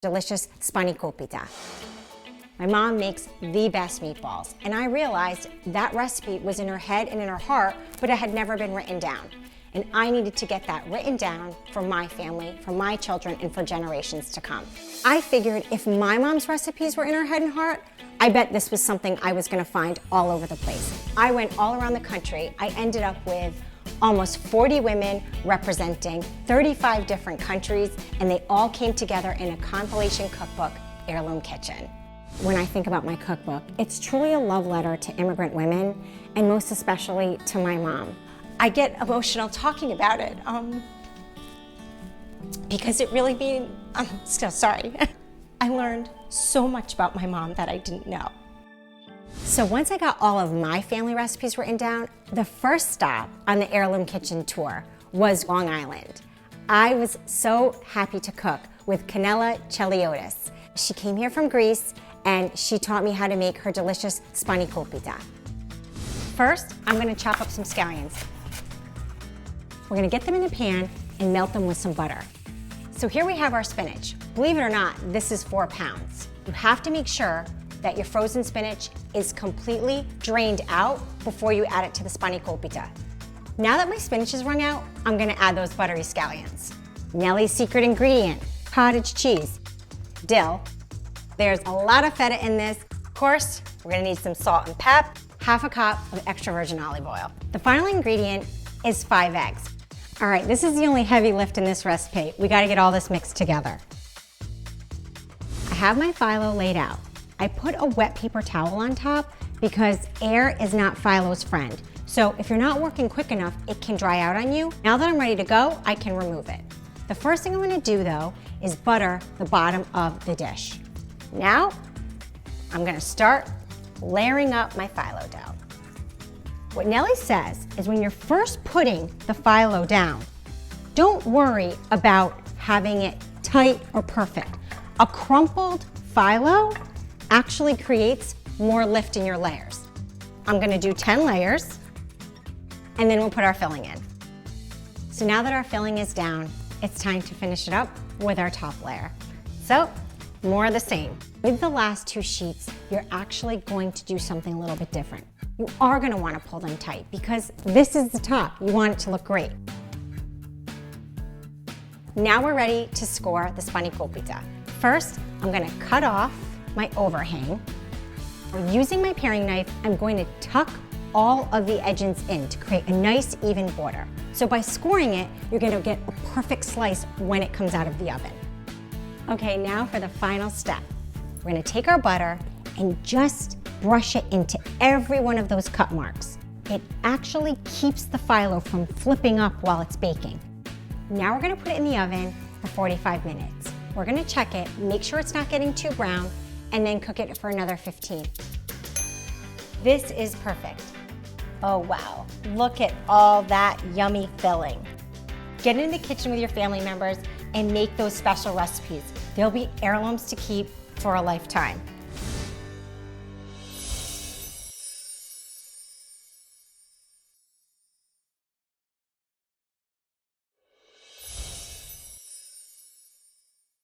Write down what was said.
delicious Spanakopita. My mom makes the best meatballs, and I realized that recipe was in her head and in her heart, but it had never been written down. And I needed to get that written down for my family, for my children, and for generations to come. I figured if my mom's recipes were in her head and heart, I bet this was something I was gonna find all over the place. I went all around the country. I ended up with almost 40 women representing 35 different countries, and they all came together in a compilation cookbook, Heirloom Kitchen. When I think about my cookbook, it's truly a love letter to immigrant women, and most especially to my mom. I get emotional talking about it because it really means, I'm still sorry. I learned so much about my mom that I didn't know. So once I got all of my family recipes written down, the first stop on the Heirloom Kitchen tour was Long Island. I was so happy to cook with Nelly Cheliotis. She came here from Greece and she taught me how to make her delicious Spanakopita. First, I'm gonna chop up some scallions. We're gonna get them in a pan and melt them with some butter. So here we have our spinach. Believe it or not, this is 4 pounds. You have to make sure that your frozen spinach is completely drained out before you add it to the Spanakopita. Now that my spinach is wrung out, I'm gonna add those buttery scallions. Nelly's secret ingredient, cottage cheese, dill. There's a lot of feta in this. Of course, we're gonna need some salt and pep, half a cup of extra virgin olive oil. The final ingredient is 5 eggs. All right, this is the only heavy lift in this recipe. We gotta get all this mixed together. I have my phyllo laid out. I put a wet paper towel on top because air is not phyllo's friend. So if you're not working quick enough, it can dry out on you. Now that I'm ready to go, I can remove it. The first thing I'm gonna do though is butter the bottom of the dish. Now, I'm gonna start layering up my phyllo dough. What Nelly says is when you're first putting the phyllo down, don't worry about having it tight or perfect. A crumpled phyllo actually creates more lift in your layers. I'm gonna do 10 layers, and then we'll put our filling in. So now that our filling is down, it's time to finish it up with our top layer. So, more of the same. With the last 2 sheets, you're actually going to do something a little bit different. You are gonna wanna pull them tight because this is the top. You want it to look great. Now we're ready to score the Spanakopita. First, I'm gonna cut off my overhang. Using my paring knife, I'm going to tuck all of the edges in to create a nice even border. So by scoring it, you're gonna get a perfect slice when it comes out of the oven. Okay, now for the final step. We're gonna take our butter and just brush it into every one of those cut marks. It actually keeps the phyllo from flipping up while it's baking. Now we're gonna put it in the oven for 45 minutes. We're gonna check it, make sure it's not getting too brown, and then cook it for another 15. This is perfect. Oh wow, look at all that yummy filling. Get into the kitchen with your family members and make those special recipes. They'll be heirlooms to keep for a lifetime.